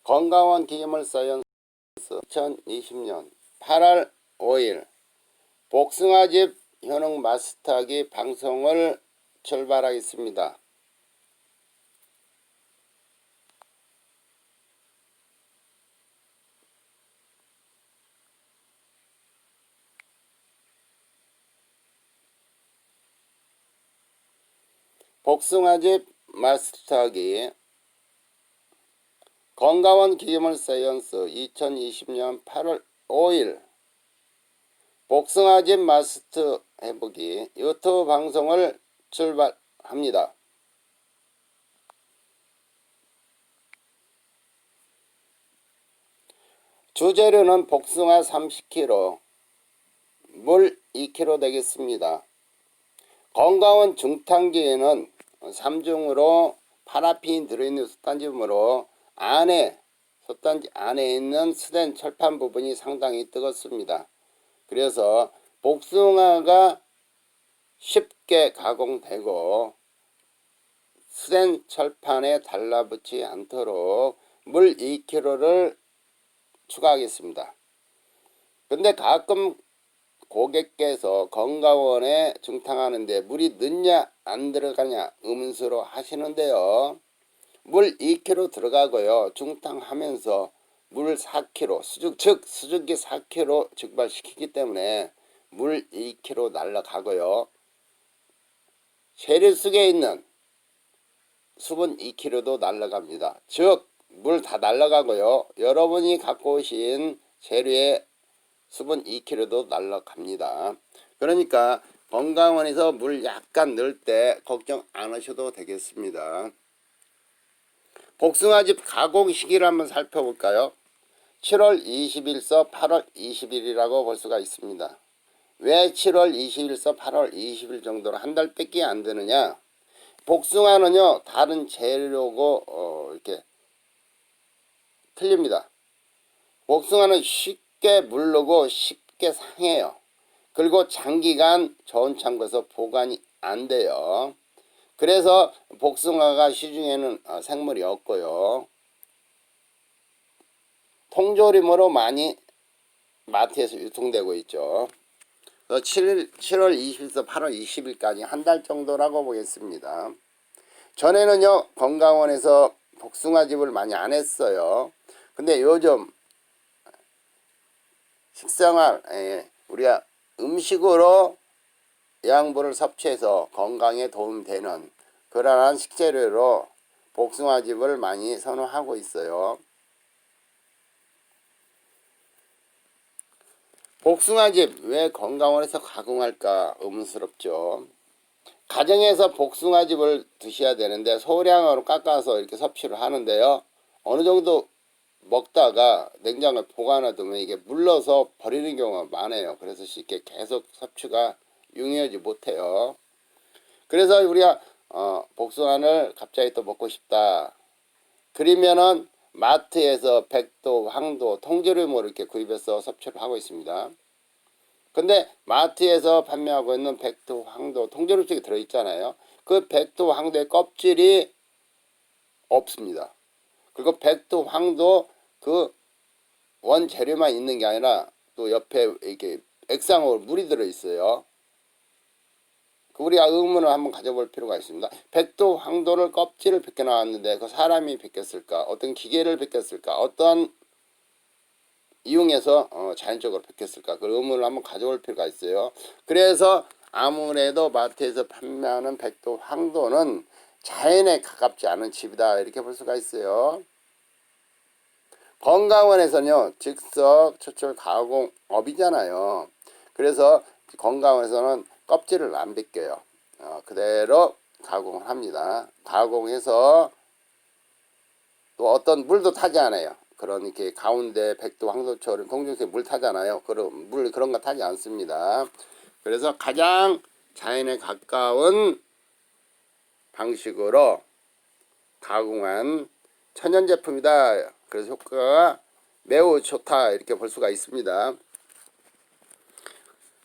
건강원 기계물 사이언스 2020년 8월 5일 복숭아즙 효능 마스터하기 방송을 출발하겠습니다. 복숭아즙 마스터하기 건강원 기계물 사이언스 2020년 8월 5일 복숭아즙 마스터 해보기 유튜브 방송을 출발합니다. 주재료는 복숭아 30kg, 물 2kg 되겠습니다. 건강원 중탕기에는 3중으로 파라핀이 들어있는 솥단지이므로 솥단지 안에 있는 스텐 철판 부분이 상당히 뜨겁습니다. 그래서 복숭아가 쉽게 가공되고 스텐 철판에 달라붙지 않도록 물 2kg를 추가하겠습니다. 근데 가끔 고객께서 건강원에 중탕하는데 물이 넣냐 안 들어가냐 의문스러워 하시는데요. 물 2kg 들어가고요. 중탕하면서 물 4kg 즉 수증기 4kg 증발시키기 때문에 물 2kg 날라가고요. 재료 속에 있는 수분 2kg도 날라갑니다. 즉 물 다 날라가고요. 여러분이 갖고 오신 재료에 수분 2kg도 날라갑니다. 그러니까 건강원에서 물 약간 넣을 때 걱정 안 하셔도 되겠습니다. 복숭아즙 가공 시기를 한번 살펴볼까요? 7월 20일서 8월 20일이라고 볼 수가 있습니다. 왜 7월 20일서 8월 20일 정도로 한 달밖에 안 되느냐? 복숭아는요 다른 재료고 이렇게 틀립니다. 복숭아는 쉽게 물르고 쉽게 상해요. 그리고 장기간 저온 창고에서 보관이 안 돼요. 그래서 복숭아가 시중에는 생물이 없고요. 통조림으로 많이 마트에서 유통되고 있죠. 7월 20일에서 8월 20일까지 한 달 정도라고 보겠습니다. 전에는요 건강원에서 복숭아즙을 많이 안 했어요. 근데 요즘 식생활 우리가 음식으로 영양분을 섭취해서 건강에 도움되는 그러한 식재료로 복숭아즙을 많이 선호하고 있어요. 복숭아즙 왜 건강원에서 가공할까 의문스럽죠. 가정에서 복숭아즙을 드셔야 되는데 소량으로 깎아서 이렇게 섭취를 하는데요. 어느 정도 먹다가 냉장고에 보관해두면 이게 물러서 버리는 경우가 많아요. 그래서 쉽게 계속 섭취가 용이하지 못해요. 그래서 우리가 복숭아를 갑자기 또 먹고 싶다. 그러면은 마트에서 백도, 황도, 통조림으로 이렇게 구입해서 섭취를 하고 있습니다. 근데 마트에서 판매하고 있는 백도, 황도, 통조림 속에 들어있잖아요. 그 백도, 황도의 껍질이 없습니다. 그리고 백도, 황도 그 원재료만 있는 게 아니라 또 옆에 이렇게 액상으로 물이 들어있어요. 우리가 의문을 한번 가져볼 필요가 있습니다. 백도, 황도를 껍질을 벗겨 나왔는데 그 사람이 벗겼을까? 어떤 기계를 벗겼을까? 어떤 이용해서 자연적으로 벗겼을까? 그 의문을 한번 가져볼 필요가 있어요. 그래서 아무래도 마트에서 판매하는 백도, 황도는 자연에 가깝지 않은 즙이다 이렇게 볼 수가 있어요. 건강원에서는요 즉석 추출 가공업이잖아요. 그래서 건강원에서는 껍질을 안 벗겨요. 그대로 가공을 합니다. 가공해서 또 어떤 물도 타지 않아요. 그런 이렇게 가운데 백도, 황도처럼 통증세 물 타잖아요. 그런 거 타지 않습니다. 그래서 가장 자연에 가까운 방식으로 가공한 천연 제품이다. 그래서 효과가 매우 좋다 이렇게 볼 수가 있습니다.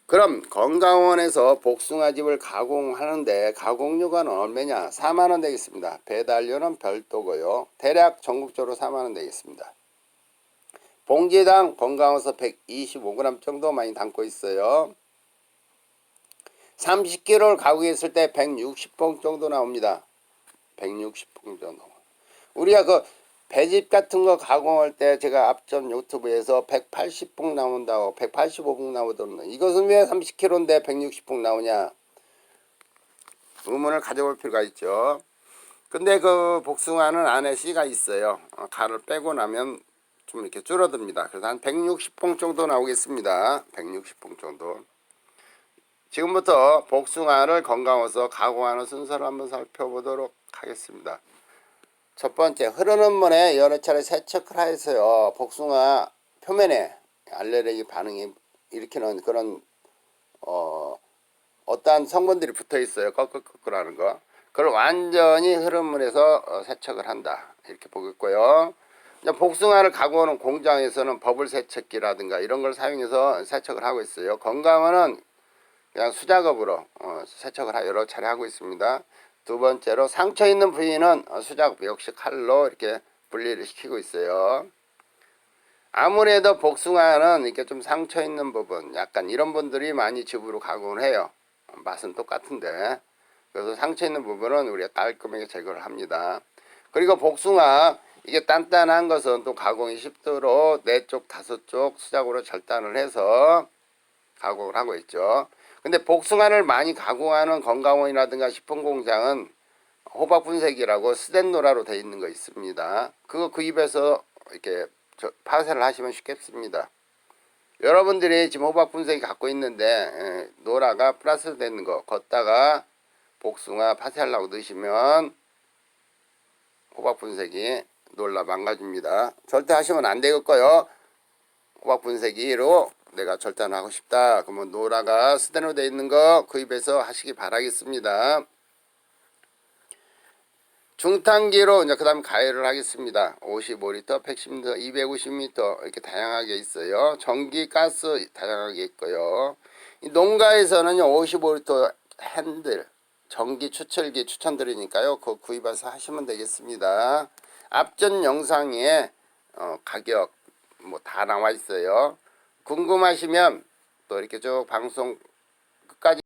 그럼 건강원에서 복숭아즙을 가공하는데 가공료가는 얼마냐? 4만원 되겠습니다. 배달료는 별도고요. 대략 전국적으로 4만원 되겠습니다. 봉지당 건강원에서 125g 정도 많이 담고 있어요. 30kg를 가공했을 때 160봉 정도 나옵니다. 160봉 정도. 우리가 그 배즙 같은 거 가공할 때 제가 앞전 유튜브에서 180봉 나온다고 185봉 나오던데 이것은 왜 30kg인데 160봉 나오냐 의문을 가져볼 필요가 있죠. 근데 그 복숭아는 안에 씨가 있어요. 간을 빼고 나면 좀 이렇게 줄어듭니다. 그래서 한 160봉 정도 나오겠습니다. 160봉 정도. 지금부터 복숭아를 건강해서 가공하는 순서를 한번 살펴보도록 하겠습니다. 첫 번째, 흐르는 물에 여러 차례 세척을 해서요 복숭아 표면에 알레르기 반응이 일으키는 그런 어떠한 성분들이 붙어 있어요. 꺼끌꺼끌하는 거. 그걸 완전히 흐른 물에서 세척을 한다 이렇게 보겠고요. 복숭아를 가공하는 공장에서는 버블 세척기라든가 이런 걸 사용해서 세척을 하고 있어요. 건강원은 그냥 수작업으로 세척을 여러 차례 하고 있습니다. 두 번째로 상처 있는 부위는 수작업 역시 칼로 이렇게 분리를 시키고 있어요. 아무래도 복숭아는 이렇게 좀 상처 있는 부분 약간 이런 분들이 많이 즙으로 가공을 해요. 맛은 똑같은데 그래서 상처 있는 부분은 우리가 깔끔하게 제거를 합니다. 그리고 복숭아 이게 단단한 것은 또 가공이 쉽도록 4쪽 5쪽 수작으로 절단을 해서 가공을 하고 있죠. 근데 복숭아를 많이 가공하는 건강원이라든가 식품공장은 호박 분쇄기라고 스텐노라로 되어 있는 거 있습니다. 그거 구입해서 이렇게 파쇄를 하시면 쉽겠습니다. 여러분들이 지금 호박 분쇄기 갖고 있는데 노라가 플러스 되는 거 걷다가 복숭아 파쇄하려고 넣으시면 호박 분쇄기 놀라 망가집니다. 절대 하시면 안 되겠고요. 호박 분쇄기로 내가 절단하고 싶다 그러면 노라가 스테노 되어 있는 거 구입해서 하시기 바라겠습니다. 중탄기로 이제 그 다음 가열을 하겠습니다. 55L, 110m, 250m 이렇게 다양하게 있어요. 전기, 가스 다양하게 있고요. 이 농가에서는요 55L 핸들 전기 추출기 추천드리니까요 그거 구입해서 하시면 되겠습니다. 앞전 영상에 가격 뭐 다 나와 있어요. 궁금하시면 또 이렇게 쭉 방송 끝까지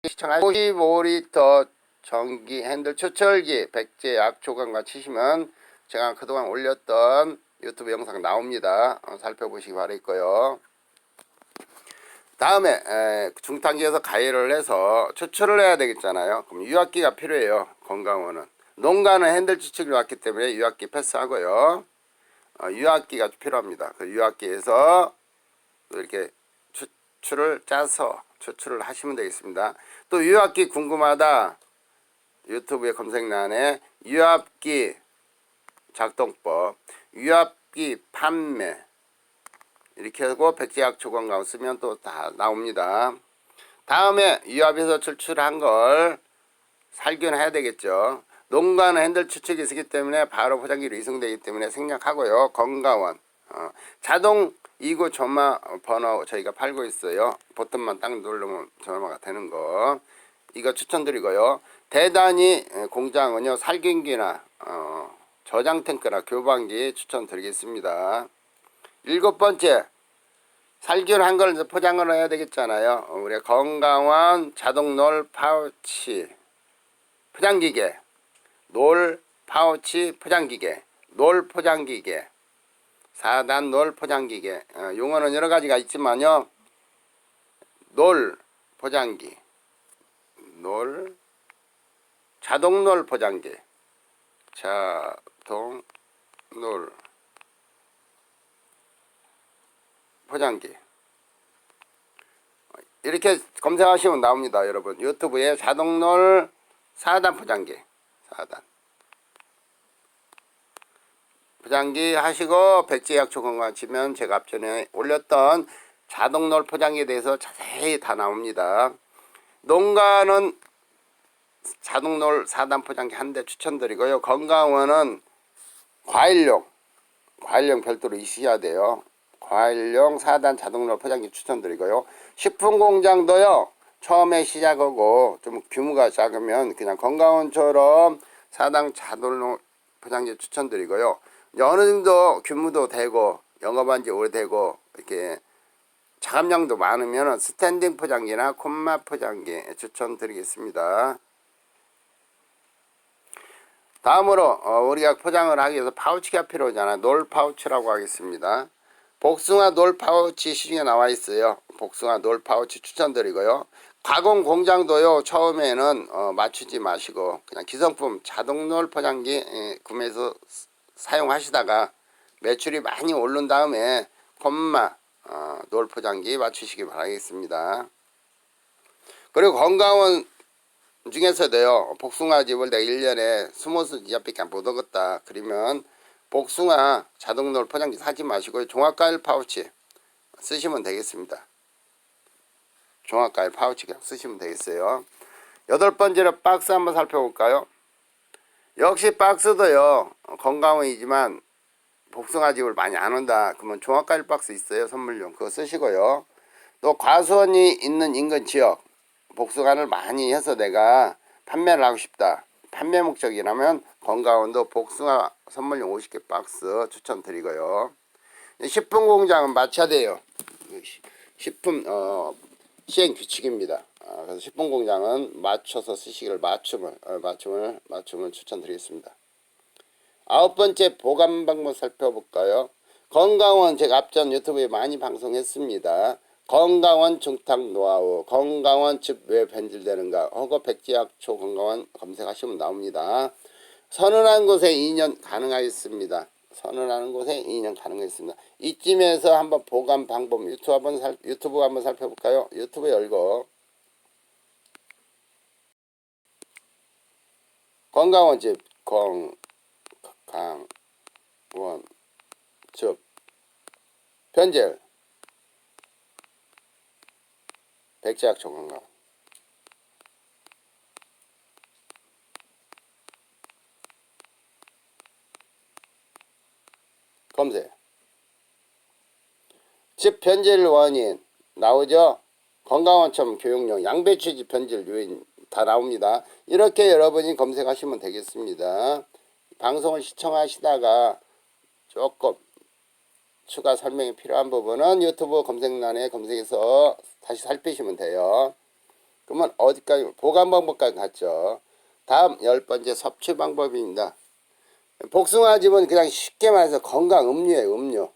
시청하시고 55L 전기 핸들 추출기 백제 약초강과 치시면 제가 그동안 올렸던 유튜브 영상 나옵니다. 살펴보시기 바랄게요. 다음에 중탄기에서 가열을 해서 추출을 해야 되겠잖아요. 그럼 유압기가 필요해요. 건강원은 농가는 핸들 추출기 왔기 때문에 유압기 패스하고요. 유압기가 필요합니다. 그 유압기에서 이렇게 추출을 짜서 추출을 하시면 되겠습니다. 또 유압기 궁금하다 유튜브에 검색란에 유압기 작동법 유압기 판매 이렇게 하고 백제약초건강 쓰면 또 다 나옵니다. 다음에 유압에서 추출한 걸 살균해야 되겠죠. 농가는 핸들 추출기 쓰기 때문에 바로 포장기로 이송되기 때문에 생략하고요. 건강원 자동 2구 전화 번호 저희가 팔고 있어요. 버튼만 딱 누르면 전화가 되는 거 이거 추천드리고요. 대단히 공장은요 살균기나 저장 탱크나 교반기 추천드리겠습니다. 7번째 살균한 걸 포장을 해야 되겠잖아요. 우리 건강원 자동 놀 파우치 포장기계 놀 파우치 포장기계 놀 포장기계 4단 놀 포장기계 용어는 여러가지가 있지만요 놀 포장기 놀 자동 놀 포장기 자동 놀 포장기 이렇게 검색하시면 나옵니다. 여러분 유튜브에 자동 놀 4단 포장기 4단 포장기 하시고 백제약초 건강 치면 제가 앞전에 올렸던 자동놀 포장기에 대해서 자세히 다 나옵니다. 농가는 자동놀 4단 포장기 한 대 추천드리고요. 건강원은 과일용 별도로 있으셔야 돼요. 과일용 4단 자동로 포장지 추천드리고요. 식품공장도요. 처음에 시작하고 좀 규모가 작으면 그냥 건강원처럼 4단 자동로 포장지 추천드리고요. 이제 어느 정도 규모도 되고 영업한 지 오래되고 이렇게 자감량도 많으면 스탠딩 포장기나 콤마 포장기 추천드리겠습니다. 다음으로 우리가 포장을 하기 위해서 파우치가 필요하잖아. 놀 파우치라고 하겠습니다. 복숭아 놀 파우치 시중에 나와 있어요. 복숭아 놀 파우치 추천드리고요. 가공 공장도요. 처음에는 맞추지 마시고 그냥 기성품 자동 놀 포장기 구매해서 사용하시다가 매출이 많이 오른 다음에 콤마 놀 포장기 맞추시기 바라겠습니다. 그리고 건강원 중에서도요. 복숭아즙을 내가 1년에 20수지압밖에 못 얻었다 그러면 복숭아 자동놀 포장지 사지 마시고 종합과일 파우치 쓰시면 되겠습니다. 종합과일 파우치 그냥 쓰시면 되겠어요. 8번째로 박스 한번 살펴볼까요? 역시 박스도요. 건강원이지만 복숭아즙을 많이 안 온다 그러면 종합과일 박스 있어요. 선물용 그거 쓰시고요. 또 과수원이 있는 인근 지역 복숭아를 많이 해서 내가 판매를 하고 싶다. 판매 목적이라면 건강원도 복숭아 선물용 50개 박스 추천드리고요. 식품공장은 맞춰야 돼요. 식품 시행 규칙입니다. 그래서 식품공장은 맞춰서 쓰시기를 맞춤을 추천드리겠습니다. 9번째 보관 방법 살펴볼까요? 건강원 제가 앞전 유튜브에 많이 방송했습니다. 건강원 중탁 노하우, 건강원 즙 왜 변질되는가, 허거 백지약초 건강원 검색하시면 나옵니다. 선언한 곳에 2년 가능하겠습니다. 선언하는 곳에 2년 가능하겠습니다. 이쯤에서 한번 보관 방법 유튜브 한번 살펴볼까요? 유튜브 열고 건강원 즙 건강원 즙 변질 백제약초 건강 검색 즙 변질 원인 나오죠. 건강원처럼 교육용 양배추즙 변질 요인 다 나옵니다. 이렇게 여러분이 검색하시면 되겠습니다. 방송을 시청하시다가 조금 추가 설명이 필요한 부분은 유튜브 검색란에 검색해서 다시 살피시면 돼요. 그러면 어디까지 보관 방법까지 갔죠. 다음 10번째 섭취 방법입니다. 복숭아즙은 그냥 쉽게 말해서 건강 음료예요. 음료.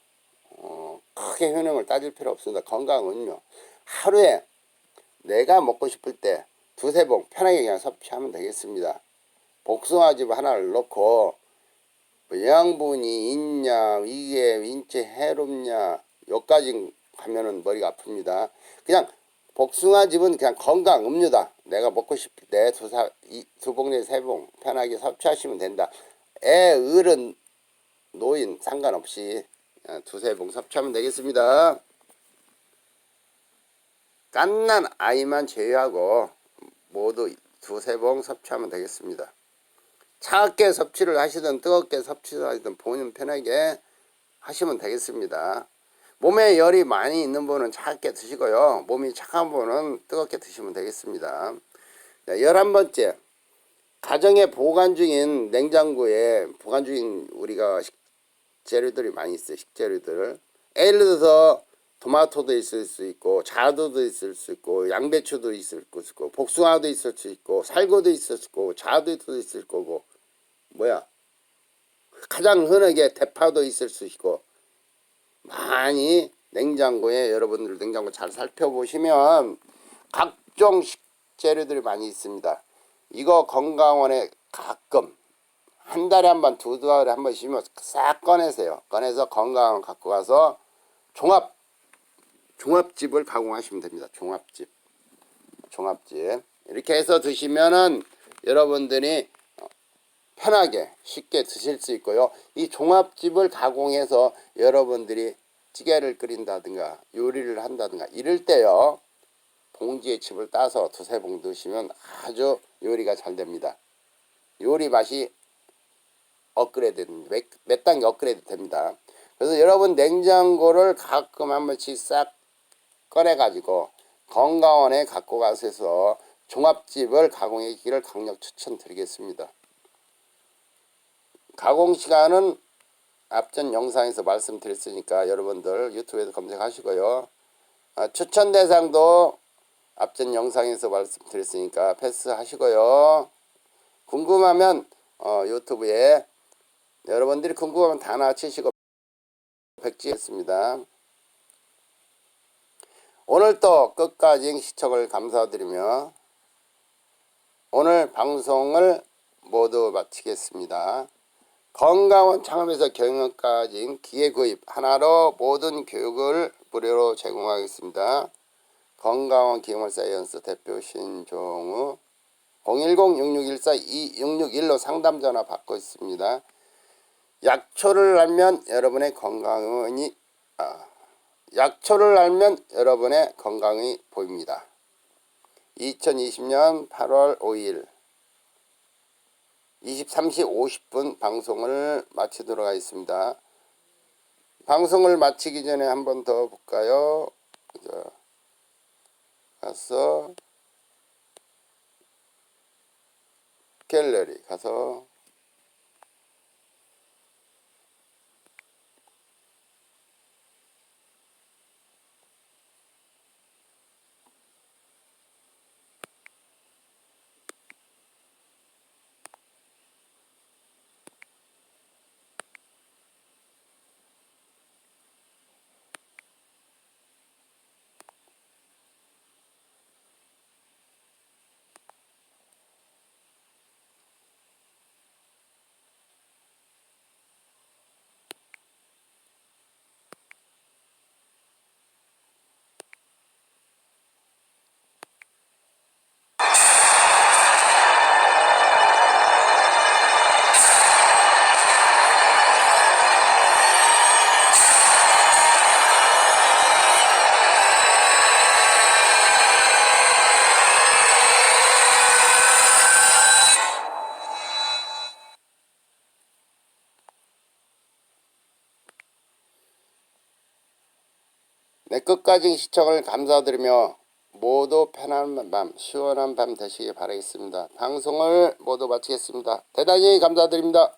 크게 효능을 따질 필요 없습니다. 건강 음료. 하루에 내가 먹고 싶을 때 두세 봉 편하게 그냥 섭취하면 되겠습니다. 복숭아즙 하나를 넣고 영양분이 있냐, 이게 인체 해롭냐, 여기까지 가면은 머리가 아픕니다. 그냥 복숭아즙은 그냥 건강 음료다. 내가 먹고 싶을 때 두 봉 내지 세 봉 편하게 섭취하시면 된다. 애, 어른, 노인 상관없이 두세 봉 섭취하면 되겠습니다. 갓난 아이만 제외하고 모두 두세 봉 섭취하면 되겠습니다. 차갑게 섭취를 하시든 뜨겁게 섭취를 하시든 본인 편하게 하시면 되겠습니다. 몸에 열이 많이 있는 분은 차갑게 드시고요. 몸이 차가운 분은 뜨겁게 드시면 되겠습니다. 11번째 가정에 보관 중인 냉장고에 보관 중인 우리가 식재료들이 많이 있어요. 식재료들 예를 들어서 토마토도 있을 수 있고 자두도 있을 수 있고 양배추도 있을 수 있고 복숭아도 있을 수 있고 살구도 있을 수 있고 자두도 있을 거고 가장 흔하게 대파도 있을 수 있고 많이 냉장고에 여러분들 냉장고 잘 살펴보시면 각종 식재료들이 많이 있습니다. 이거 건강원에 가끔 한 달에 한 번, 두 달에 한 번씩은 싹 꺼내세요. 꺼내서 건강원 갖고 가서 종합즙을 가공하시면 됩니다. 종합즙 이렇게 해서 드시면은 여러분들이 편하게 쉽게 드실 수 있고요. 이 종합즙을 가공해서 여러분들이 찌개를 끓인다든가 요리를 한다든가 이럴 때요. 봉지에 즙을 따서 두세 봉 드시면 아주 요리가 잘 됩니다. 요리 맛이 업그레이드 몇 단계 업그레이드 됩니다. 그래서 여러분 냉장고를 가끔 한 번씩 싹 꺼내가지고 건강원에 갖고 가셔서 종합집을 가공하기를 강력 추천드리겠습니다. 가공 시간은 앞전 영상에서 말씀드렸으니까 여러분들 유튜브에서 검색하시고요. 추천 대상도 앞전 영상에서 말씀드렸으니까 패스하시고요. 궁금하면 유튜브에 여러분들이 궁금하면 단화 치시고 백지했습니다. 오늘 또 끝까지 시청을 감사드리며 오늘 방송을 모두 마치겠습니다. 건강원 창업에서 경영까지 기계구입 하나로 모든 교육을 무료로 제공하겠습니다. 건강원 기계물사이언스 대표 신종우 010-6614-2661로 상담 전화 받고 있습니다. 약초를 알면 여러분의 건강이 보입니다. 2020년 8월 5일 23시 50분 방송을 마치도록 하겠습니다. 방송을 마치기 전에 한 번 더 볼까요? 가서 갤러리 가서 끝까지 시청을 감사드리며 모두 편안한 밤, 시원한 밤 되시길 바라겠습니다. 방송을 모두 마치겠습니다. 대단히 감사드립니다.